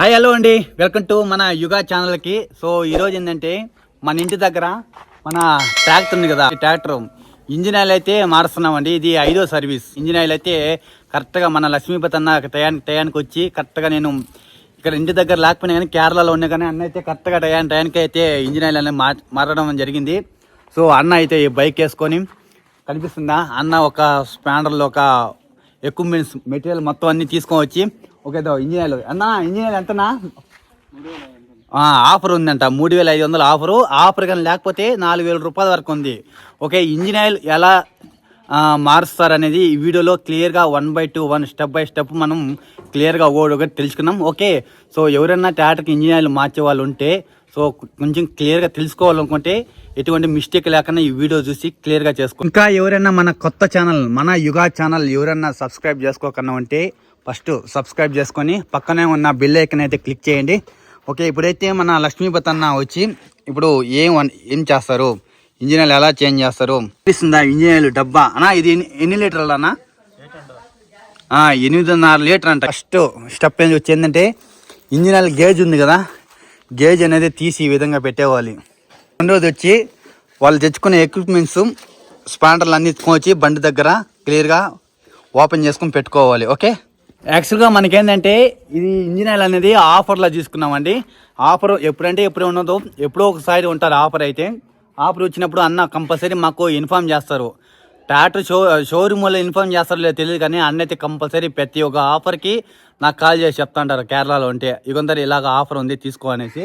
Hi hello అండి, welcome to మన యుగా ఛానల్కి. సో ఈరోజు ఏంటంటే మన ఇంటి దగ్గర మన ట్రాక్టర్ ఉంది కదా, ఈ ట్రాక్టర్ ఇంజిన్ ఆయిల్ అయితే మారుస్తున్నామండి. ఇది 5వ సర్వీస్. ఇంజిన్ ఆయిల్ అయితే కరెక్ట్గా మన లక్ష్మీపతి అన్న టయానికి వచ్చి కరెక్ట్గా నేను ఇక్కడ ఇంటి దగ్గర లేకపోయినా కానీ కేరళలో ఉన్నా కానీ అన్న అయితే కరెక్ట్గా టయానికి అయితే ఇంజిన్ ఆయిల్ అనేది మారడం జరిగింది. సో అన్న అయితే ఈ బైక్ వేసుకొని కనిపిస్తుందా, అన్న ఒక స్పాండర్లో ఒక ఎక్విప్మెంట్స్ మెటీరియల్ మొత్తం అన్ని తీసుకొని వచ్చి ఓకే ఇంజిన్ ఆయిల్ అన్న, ఇంజిన్ ఆయిల్ ఎంతనా? ఆఫర్ ఉందంట, 3500 ఆఫర్ కానీ లేకపోతే 4000 రూపాయల వరకు ఉంది. ఓకే, ఇంజిన్ ఆయిల్ ఎలా మారుస్తారు అనేది ఈ వీడియోలో క్లియర్గా 1/2 స్టెప్ బై స్టెప్ మనం క్లియర్గా ఒకటి తెలుసుకున్నాం. ఓకే, సో ఎవరైనా ట్రాక్టర్కి ఇంజిన్ ఆయిల్ మార్చే వాళ్ళు ఉంటే సో కొంచెం క్లియర్గా తెలుసుకోవాలనుకుంటే ఎటువంటి మిస్టేక్ లేకుండా ఈ వీడియో చూసి క్లియర్గా చేసుకో. ఇంకా ఎవరైనా మన కొత్త ఛానల్ మన యుగా ఛానల్ ఎవరైనా సబ్స్క్రైబ్ చేసుకోకుండా ఉంటే ఫస్ట్ సబ్స్క్రైబ్ చేసుకొని పక్కనే ఉన్న బెల్ ఐకాన్ అయితే క్లిక్ చేయండి. ఓకే, ఇప్పుడైతే మన లక్ష్మీపతి అన్న వచ్చి ఇప్పుడు ఏం చేస్తారు, ఇంజిన్ ఆయిల్ ఎలా చేంజ్ చేస్తారు అనిపిస్తుందా? ఇంజిన్ ఆయిల్ డబ్బా అన్నా, ఇది ఎన్ని లీటర్లు అన్నా? 8.5 లీటర్ అంట. ఫస్ట్ స్టెప్ వచ్చి ఏంటంటే ఇంజిన్ ఆయిల్ గేజ్ ఉంది కదా, గేజ్ అనేది తీసి ఈ విధంగా పెట్టేవాలి. రెండోది వచ్చి వాళ్ళు తెచ్చుకునే ఎక్విప్మెంట్స్ స్పాండర్లు అన్ని వచ్చి బండి దగ్గర క్లియర్గా ఓపెన్ చేసుకుని పెట్టుకోవాలి. ఓకే, యాక్చువల్గా మనకేంటంటే ఇది ఇంజిన్ ఆయిల్ అనేది ఆఫర్లో తీసుకున్నామండి. ఆఫర్ ఎప్పుడంటే ఎప్పుడు ఉండదు, ఎప్పుడో ఒకసారి ఉంటారు ఆఫర్. అయితే ఆఫర్ వచ్చినప్పుడు అన్న కంపల్సరీ మాకు ఇన్ఫామ్ చేస్తారు. ట్రాక్టర్ షోరూమ్ వల్ల ఇన్ఫామ్ చేస్తారో లేదో తెలియదు, కానీ అన్న అయితే కంపల్సరీ ప్రతి ఒక్క ఆఫర్కి నాకు కాల్ చేసి చెప్తా ఉంటారు. కేరళలో ఉంటే ఇకొందరు ఇలాగ ఆఫర్ ఉంది తీసుకో అనేసి.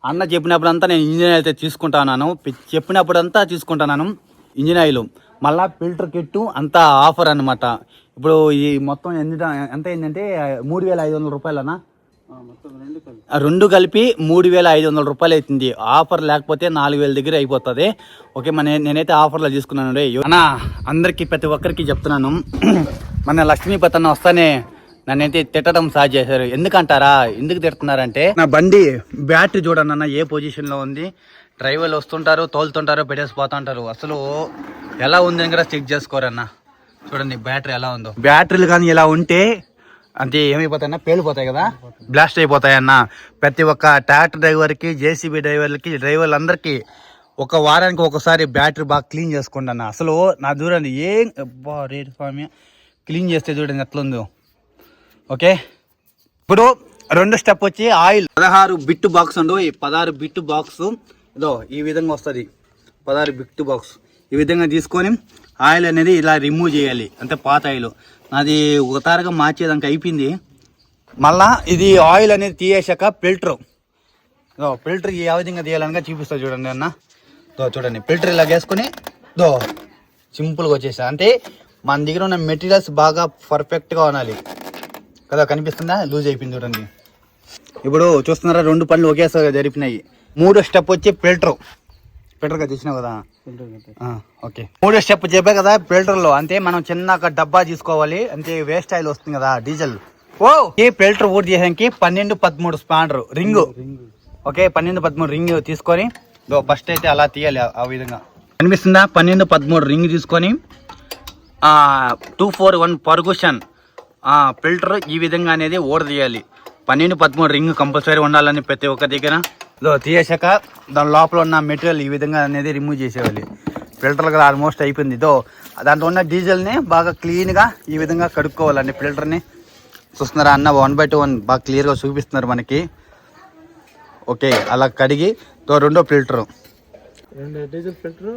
అన్న చెప్పినప్పుడంతా నేను ఇంజిన్ ఆయిల్ అయితే తీసుకుంటున్నాను, చెప్పినప్పుడంతా తీసుకుంటున్నాను ఇంజిన్ ఆయిల్. మళ్ళీ ఫిల్టర్ కిట్టు అంతా ఆఫర్ అనమాట. ఇప్పుడు ఈ మొత్తం ఎంత అయిందంటే 3500 రూపాయలనా? రెండు కలిపి 3500 రూపాయలు అవుతుంది. ఆఫర్ లేకపోతే 4000 దగ్గర అయిపోతుంది. ఓకే, నేనైతే ఆఫర్లో తీసుకున్నాను రే అన్న. అందరికీ ప్రతి ఒక్కరికి చెప్తున్నాను, మన లక్ష్మీపతి అన్న వస్తానే నన్నైతే తిట్టడం స్టార్ట్ చేశారు. ఎందుకంటారా, ఎందుకు తిడుతున్నారంటే నా బండి బ్యాటరీ చూడండి అన్న ఏ పొజిషన్లో ఉంది. డ్రైవర్లు వస్తుంటారు, తోలుతుంటారు, పెట్టేసి పోతుంటారు. అసలు ఎలా ఉందని కూడా చెక్ చేసుకోరన్న. చూడండి బ్యాటరీ ఎలా ఉందో. బ్యాటరీలు కానీ ఇలా ఉంటే అంటే ఏమైపోతాయన్నా, పేలిపోతాయి కదా, బ్లాస్ట్ అయిపోతాయన్న. ప్రతి ఒక్క ట్రాక్టర్ డ్రైవర్కి, జేసీబీ డ్రైవర్లకి, డ్రైవర్లందరికీ ఒక వారానికి ఒకసారి బ్యాటరీ బాగా క్లీన్ చేసుకోండి అన్న. అసలు నా చూడండి ఏం రేటు స్వామి క్లీన్ చేస్తే చూడండి ఎట్లుందో. ఓకే, ఇప్పుడు రెండు స్టెప్ వచ్చి ఆయిల్ 16 బిట్ బాక్స్ ఉండు. ఈ 16 బిట్ బాక్స్ ఇదో ఈ విధంగా వస్తుంది. 16 బిట్ బాక్స్ ఈ విధంగా తీసుకొని ఆయిల్ అనేది ఇలా రిమూవ్ చేయాలి. అంటే పాత ఆయిల్ నాది ఒక తారగా మార్చేదానికి అయిపోయింది. మళ్ళా ఇది ఆయిల్ అనేది తీయేసాక ఫిల్టర్ ఏ విధంగా తీయాలనగా చూపిస్తా చూడండి అన్న. చూడండి ఫిల్టర్ ఇలా వేసుకొని సింపుల్గా వచ్చేసా. అంటే మన దగ్గర ఉన్న మెటీరియల్స్ బాగా పర్ఫెక్ట్గా ఉండాలి కదా. కనిపిస్తుందా, లూజ్ అయిపోయింది చూడండి. ఇప్పుడు చూస్తున్నారా, 2 పనులు ఒకేసారి జరిపినాయి. 3వ స్టెప్ వచ్చి ఫిల్టర్గా తీసినావు కదా. ఓకే, 3వ స్టెప్ చెప్పే కదా ఫిల్టర్లో. అంటే మనం చిన్న ఒక డబ్బా తీసుకోవాలి. అంటే వేస్ట్ ఆయిల్ వస్తుంది కదా, డీజిల్. ఈ ఫిల్టర్ ఊడి చేసానికి 12-13 స్పాండర్ రింగ్. ఓకే, 12-13 రింగ్ తీసుకొని ఫస్ట్ అయితే అలా తీయాలి. ఆ విధంగా కనిపిస్తుందా, 12-13 రింగ్ తీసుకొని 241 పర్గుషన్ ఫిల్టర్ ఈ విధంగా అనేది తీయాలి. 12-13 రింగ్ కంపల్సరీ ఉండాలని ప్రతి ఒక్క దగ్గర. తీసాక దాని లోపల ఉన్న మెటీరియల్ ఈ విధంగా అనేది రిమూవ్ చేసేయాలి. ఫిల్టర్ కూడా ఆల్మోస్ట్ అయిపోయింది. దాంట్లో ఉన్న డీజిల్ని బాగా క్లీన్గా ఈ విధంగా కడుక్కోవాలండి ఫిల్టర్ని. చూస్తున్నారా అన్న, 1/2 బాగా క్లియర్గా చూపిస్తున్నారు మనకి. ఓకే, అలా కడిగి రెండో ఫిల్టరు, 2 డీజిల్ ఫిల్టరు,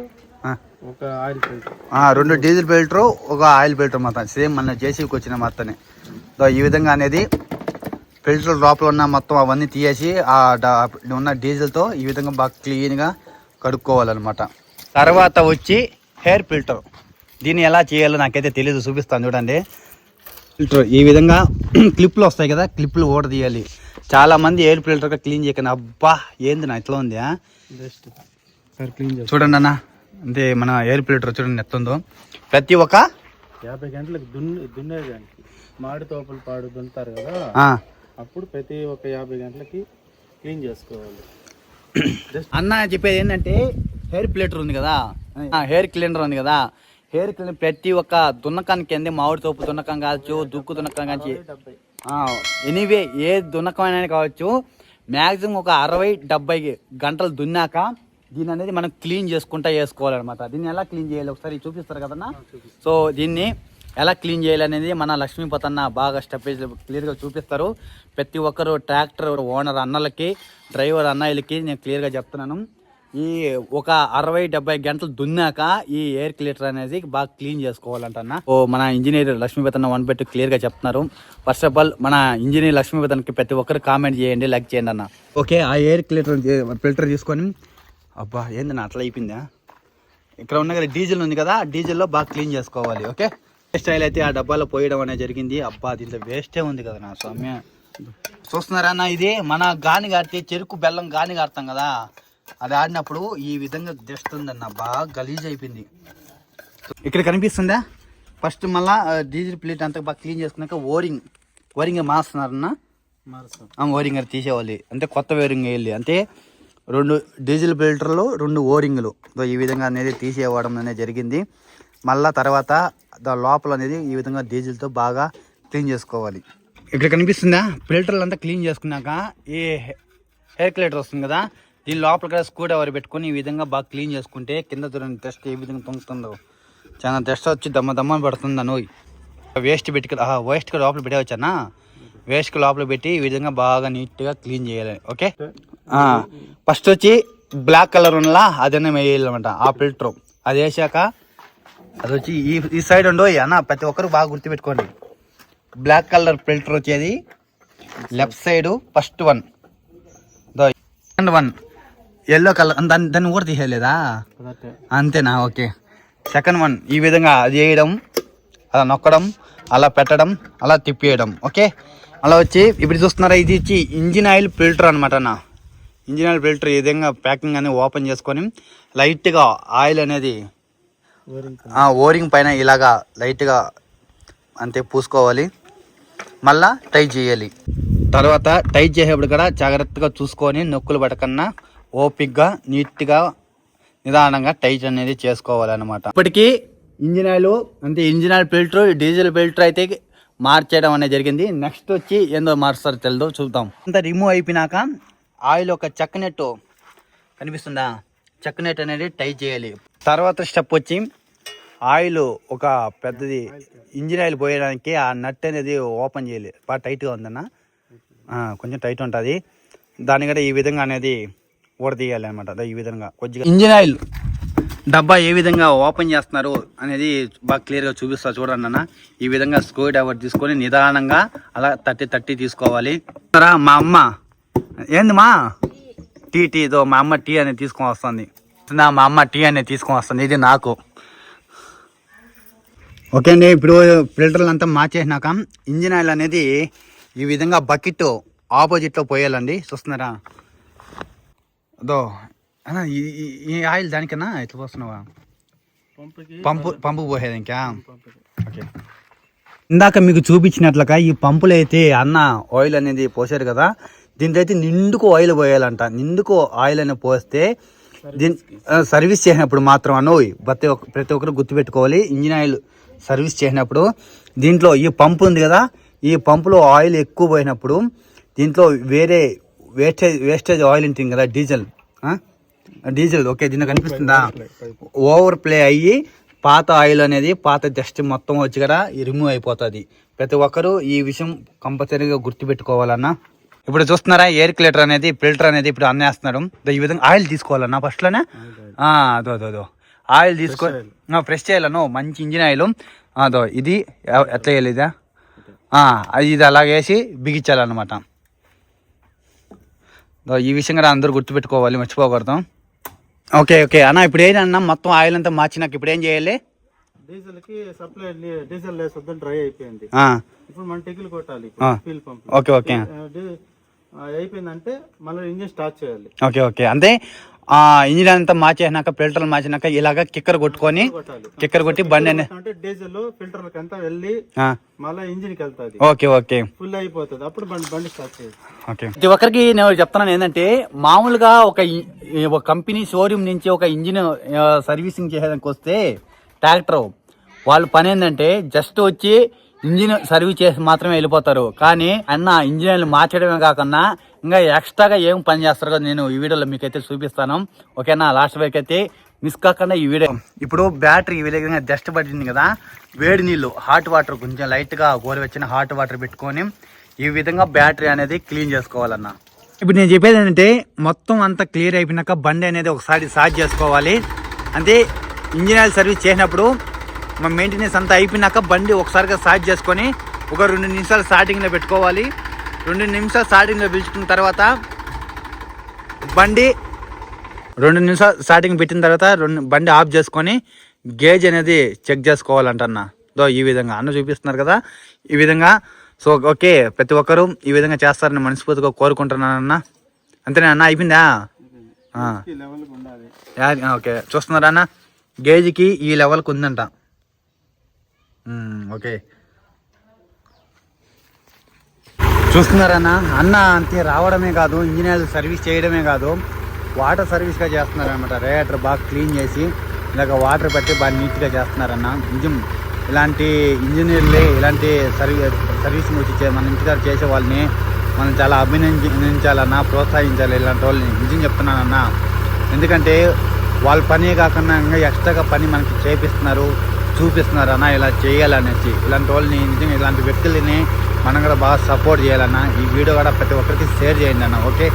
ఒక ఆయిల్ ఫిల్టర్, 2 డీజిల్ ఫిల్టరు, ఒక ఆయిల్ ఫిల్టర్ మొత్తం సేమ్ మన జేసీబీకి వచ్చిన మొత్తాన్ని. ఈ విధంగా అనేది ఫిల్టర్ లోపల ఉన్న మొత్తం అవన్నీ తీసేసి ఉన్న డీజిల్తో ఈ విధంగా బాగా క్లీన్గా కడుక్కోవాలన్నమాట. తర్వాత వచ్చి హెయిర్ ఫిల్టర్. దీన్ని ఎలా చేయాలో నాకైతే తెలియదు, చూపిస్తాను చూడండి. ఫిల్టర్ ఈ విధంగా క్లిప్లు వస్తాయి కదా, క్లిప్లు తీయాలి. చాలామంది ఎయిర్ ఫిల్టర్గా క్లీన్ చేయకండి. అబ్బా ఏంది నా ఇట్లా ఉంది చూడండి అన్న. అంటే మన ఎయిర్ ఫిల్టర్ చూడండి ఎట్లుందో. ప్రతి ఒక్క 50 గంటలకు దున్నేదానికి మాడి తోపలు పాడు దున్నుతారు కదా, అప్పుడు ప్రతి ఒక్క 50 గంటలకి క్లీన్ చేసుకోవాలి. అన్న చెప్పేది ఏంటంటే హెయిర్ ఫిల్టర్ ఉంది కదా, హెయిర్ క్లీనర్ ఉంది కదా, హెయిర్ క్లీనర్ ప్రతి ఒక్క దున్నకానికి మామిడి తోపు దున్నకం కావచ్చు, దుక్కు దున్నకం కావచ్చు, ఎనీవే ఏ దున్నకమైనా కావచ్చు, మ్యాక్సిమం ఒక 60-70 గంటలు దున్నాక దీన్ని అనేది మనం క్లీన్ చేసుకుంటా వేసుకోవాలన్నమాట. దీన్ని ఎలా క్లీన్ చేయాలి ఒకసారి చూపిస్తారు కదన్నా. సో దీన్ని ఎలా క్లీన్ చేయాలి అనేది మన లక్ష్మీపతి అన్న బాగా స్టెప్ క్లియర్గా చూపిస్తారు. ప్రతి ఒక్కరు ట్రాక్టర్ ఓనర్ అన్నలకి, డ్రైవర్ అన్నయ్యలకి నేను క్లియర్గా చెప్తున్నాను. ఈ ఒక 60-70 గంటలు దున్నాక ఈ ఎయిర్ క్లీనర్ అనేది బాగా క్లీన్ చేసుకోవాలంటన్నా. ఓ మన ఇంజనీర్ లక్ష్మీపతి అన్న 1/2 క్లియర్గా చెప్తున్నారు. ఫస్ట్ ఆఫ్ ఆల్ మన ఇంజనీర్ లక్ష్మీపతి అన్నకి ప్రతి ఒక్కరు కామెంట్ చేయండి, లైక్ చేయండి అన్న. ఓకే, ఆ ఎయిర్ క్లీనర్ ఫిల్టర్ తీసుకొని, అబ్బా ఏందన్నా అట్లా అయిపోయిందా, ఇక్కడ ఉన్న కదా డీజిల్ ఉంది కదా, డీజిల్లో బాగా క్లీన్ చేసుకోవాలి. ఓకే, స్టైల్ అయితే ఆ డబ్బాలో పోయడం అనేది జరిగింది. అబ్బా దీంట్లో వేస్టే ఉంది కదా నా స్వామి. చూస్తున్నారా అన్న, ఇది మన గాని గారితే చెరుకు బెల్లం గాని గారుతాం కదా, అది ఆడినప్పుడు ఈ విధంగా తెస్తుందన్న, బాగా గలీజ్ అయిపోయింది. ఇక్కడ కనిపిస్తుందా, ఫస్ట్ మళ్ళా డీజిల్ ప్లేట్ అంతా బాగా క్లీన్ చేసుకున్నాక ఓరింగ్ మారుస్తున్నారన్న. ఓరింగ్ అది తీసేవాలి, అంటే కొత్త ఓరింగ్ వేయాలి. అంటే 2 డీజిల్ ఫిల్టర్లు, 2 ఓరింగ్లు ఈ విధంగా అనేది తీసేయడం అనేది జరిగింది. మళ్ళా తర్వాత లోపల అనేది ఈ విధంగా డీజిల్తో బాగా క్లీన్ చేసుకోవాలి. ఇక్కడ కనిపిస్తుందా, ఫిల్టర్లు అంతా క్లీన్ చేసుకున్నాక ఈ హెయిర్ క్లీనర్ వస్తుంది కదా, దీని లోపల కూడా స్క్రూ డ్రైవర్ పెట్టుకొని ఈ విధంగా బాగా క్లీన్ చేసుకుంటే కింద దూరం టెస్ట్ ఏ విధంగా తొంగుతుందో చాలా టెస్ట్ వచ్చి దమ్మ పడుతుంది నోయ్. వేస్ట్ పెట్టి వేస్ట్ లోపల పెట్టవచ్చన్నా, వేస్ట్ లోపల పెట్టి ఈ విధంగా బాగా నీట్గా క్లీన్ చేయాలి. ఓకే, ఫస్ట్ వచ్చి బ్లాక్ కలర్ ఉన్నలా అదనే వేయాలన్నమాట. ఆ ఫిల్టర్ అది వేసాక అది వచ్చి ఈ సైడ్ ఉండో అన్న, ప్రతి ఒక్కరు బాగా గుర్తుపెట్టుకోండి. బ్లాక్ కలర్ ఫిల్టర్ వచ్చేది left side, first one, second one yellow colour, దాన్ని కూడా తీసేయలేదా, అంతేనా? ఓకే, సెకండ్ వన్ ఈ విధంగా అది వేయడం, అలా నొక్కడం, అలా పెట్టడం, అలా తిప్పేయడం. ఓకే, అలా వచ్చి ఇప్పుడు చూస్తున్నారా, ఇది వచ్చి ఇంజిన్ ఆయిల్ ఫిల్టర్ అనమాట అన్న. ఇంజిన్ ఆయిల్ ఫిల్టర్ ఈ విధంగా ప్యాకింగ్ అనేది ఓపెన్ చేసుకొని లైట్గా ఆయిల్ అనేది ఓరింగ్ పైన ఇలాగా లైట్గా అంతే పూసుకోవాలి. మళ్ళా టైట్ చేయాలి. తర్వాత టైట్ చేసేప్పుడు కూడా జాగ్రత్తగా చూసుకొని నొక్కులు పడకన్నా ఓపిక్గా నీట్గా నిదానంగా టైట్ అనేది చేసుకోవాలన్నమాట. ఇప్పటికీ ఇంజిన్ ఆయిల్ అంటే engine oil filter, diesel filter అయితే మార్చేయడం అనేది జరిగింది. నెక్స్ట్ వచ్చి ఏందో మార్చారు తెలియదు, చూద్దాం. అంతా రిమూవ్ అయిపోయినాక ఆయిల్ ఒక చెక్కనెట్టు కనిపిస్తుందా, చెక్కనెట్ అనేది టైట్ చేయాలి. తర్వాత స్టెప్ వచ్చి ఆయిల్ ఒక పెద్దది ఇంజిన్ ఆయిల్ పోయడానికి ఆ నట్ అనేది ఓపెన్ చేయాలి. బాగా టైట్గా ఉందన్న, కొంచెం టైట్ ఉంటుంది. దాని కూడా ఈ విధంగా అనేది ఊడదీయాలి అనమాట. ఈ విధంగా కొద్దిగా ఇంజిన్ ఆయిల్ డబ్బా ఏ విధంగా ఓపెన్ చేస్తున్నారు అనేది బాగా క్లియర్గా చూపిస్తా చూడండి అన్న. ఈ విధంగా స్క్రూ డ్రైవర్ తీసుకొని నిదానంగా అలా తట్టి తీసుకోవాలి. మా అమ్మ ఏందమ్మా టీ ఇదో మా అమ్మ టీ అనేది తీసుకొని వస్తుంది. మా అమ్మ టీ అనేది తీసుకొని వస్తుంది, ఇది నాకు. ఓకే అండి, ఇప్పుడు ఫిల్టర్లు అంతా మార్చేసినాక ఇంజిన్ ఆయిల్ అనేది ఈ విధంగా బకెట్ ఆపోజిట్లో పోయాలండి. చూస్తున్నారా, అదో ఈ ఆయిల్ దానికన్నా ఎట్లా పోస్తున్నావా, పంపు పోసేది ఇంకా. ఓకే, ఇందాక మీకు చూపించినట్లుగా ఈ పంపులు అయితే అన్న ఆయిల్ అనేది పోసారు కదా, దీంట్లో అయితే నిండుకు ఆయిల్ పోయాలంట. నిండుకు ఆయిల్ అనేది పోస్తే దీని సర్వీస్ చేసినప్పుడు మాత్రం అన్నోయ్ ప్రతి ఒక్కరు గుర్తుపెట్టుకోవాలి. ఇంజిన్ ఆయిల్ సర్వీస్ చేసినప్పుడు దీంట్లో ఈ పంపు ఉంది కదా, ఈ పంపులో ఆయిల్ ఎక్కువ పోయినప్పుడు దీంట్లో వేరే వేస్టేజ్ ఆయిల్ ఉంటుంది కదా, డీజిల్ ఓకే, దీన్ని కనిపిస్తుందా, ఓవర్ ప్లే అయ్యి పాత ఆయిల్ అనేది పాత డస్ట్ మొత్తం వచ్చి కదా రిమూవ్ అయిపోతుంది. ప్రతి ఒక్కరు ఈ విషయం కంపల్సరీగా గుర్తుపెట్టుకోవాలన్నా. ఇప్పుడు చూస్తున్నారా, ఎయిర్ క్లీనర్ అనేది ఫిల్టర్ అనేది ఇప్పుడు అన్నేస్తున్నాడు. ఈ విధంగా ఆయిల్ తీసుకోవాలన్నా ఫస్ట్లోనే. అదో ఆయిల్ తీసుకొని ఫ్రెష్ చేయాలను, మంచి ఇంజిన్ ఆయిల్. అదో ఇది ఎట్లా వేయాలి, ఇదా ఇది అలాగేసి బిగించాలన్నమాట. ఈ విషయం కూడా అందరూ గుర్తుపెట్టుకోవాలి, మర్చిపోకూడదు. ఓకే అన్న, ఇప్పుడు ఏంటన్నా మొత్తం ఆయిల్ అంతా మార్చినాక ఇప్పుడు ఏం చేయాలి? డీజిల్ కి సప్లై డీజిల్ లేసొద్దు, డ్రై అయిపోయింది. ఇప్పుడు మనం టికిల్ కొట్టాలి. ఓకే అయిపోయిందంటే మళ్ళీ ఇంజిన్ స్టార్ట్ చేయాలి. ఓకే అంటే ఇంజిన్ అంతా మార్చేసినాక ఫిల్టర్లు మార్చినాక ఇలాగ కిక్కర్ కొట్టి బండి అంటే డీజిల్ ఫిల్టర్ అంతా వెళ్ళి మళ్ళీ ఇంజిన్ కి వెళ్తాది. ఓకే ఫుల్ అయిపోతుంది, అప్పుడు బండి స్టార్ట్ చేయాలి. ప్రతి ఒక్కరికి నేను చెప్తున్నాను ఏంటంటే, మామూలుగా ఒక కంపెనీ షోరూమ్ నుంచి ఒక ఇంజిన్ సర్వీసింగ్ చేసేదానికి వస్తే ట్రాక్టర్ వాళ్ళ పని ఏంటంటే జస్ట్ వచ్చి ఇంజిన్ సర్వీస్ చేసి మాత్రమే వెళ్ళిపోతారు. కానీ అన్న ఇంజిన్ మార్చడమే కాకుండా ఇంకా ఎక్స్ట్రాగా ఏం పని చేస్తారో నేను ఈ వీడియోలో మీకైతే చూపిస్తాను. ఓకేనా, లాస్ట్ వరకు అయితే మిస్ కాకుండా ఈ వీడియో. ఇప్పుడు బ్యాటరీ ఈ విధంగా జస్ట్ పడింది కదా, వేడి నీళ్ళు హాట్ వాటర్ కొంచెం లైట్గా గోరువెచ్చిన హాట్ వాటర్ పెట్టుకొని ఈ విధంగా బ్యాటరీ అనేది క్లీన్ చేసుకోవాలన్న. ఇప్పుడు నేను చెప్పేది ఏంటంటే మొత్తం అంతా క్లియర్ అయిపోయినాక బండి అనేది ఒకసారి సార్జ్ చేసుకోవాలి. అంటే ఇంజిన్ ఆయిల్ సర్వీస్ చేసినప్పుడు మా మెయింటెనెన్స్ అంతా అయిపోయినాక బండి ఒకసారిగా సార్జ్ చేసుకొని ఒక 2 నిమిషాలు స్టార్టింగ్లో పెట్టుకోవాలి. 2 నిమిషాలు స్టార్టింగ్లో పిలుచుకున్న తర్వాత బండి 2 నిమిషాలు స్టార్టింగ్ పెట్టిన తర్వాత బండి ఆఫ్ చేసుకొని గేజ్ అనేది చెక్ చేసుకోవాలంటన్నా. ఈ విధంగా అన్న చూపిస్తున్నారు కదా, ఈ విధంగా. సో ఓకే, ప్రతి ఒక్కరూ ఈ విధంగా చేస్తారని మనస్ఫూర్తిగా కోరుకుంటున్నానన్న. అంతేనా అన్న, అయిపోయిందా? ఓకే, చూస్తున్నారా అన్న, గేజ్కి ఈ లెవెల్కి ఉందంట. ఓకే, చూస్తున్నారన్న. అన్న అంతే రావడమే కాదు, ఇంజిన్ ఆయిల్ సర్వీస్ చేయడమే కాదు, వాటర్ సర్వీస్గా చేస్తున్నారనమాట. రేడియేటర్ బాగా క్లీన్ చేసి ఇలాగ వాటర్ పెట్టి బాగా నీట్గా చేస్తున్నారన్న. నిజం, ఇలాంటి ఇంజనీర్లే ఇలాంటి సర్వీసింగ్ వచ్చి మన ఇంటికాడ చేసే వాళ్ళని మనం చాలా అభినందించాలన్నా, ప్రోత్సహించాలి ఇలాంటి వాళ్ళని. నిజం చెప్తున్నానన్న, ఎందుకంటే వాళ్ళ పనే కాకుండా ఇంకా ఎక్స్ట్రాగా పని మనకి చేపిస్తున్నారు, చూపిస్తున్నారు అన్న ఇలా చేయాలనేసి. ఇలాంటి వాళ్ళని నిజంగా ఇలాంటి వ్యక్తులని మనం కూడా బాగా సపోర్ట్ చేయాలన్నా. ఈ వీడియో కూడా ప్రతి ఒక్కరికి షేర్ చేయండి అన్న. ఓకే.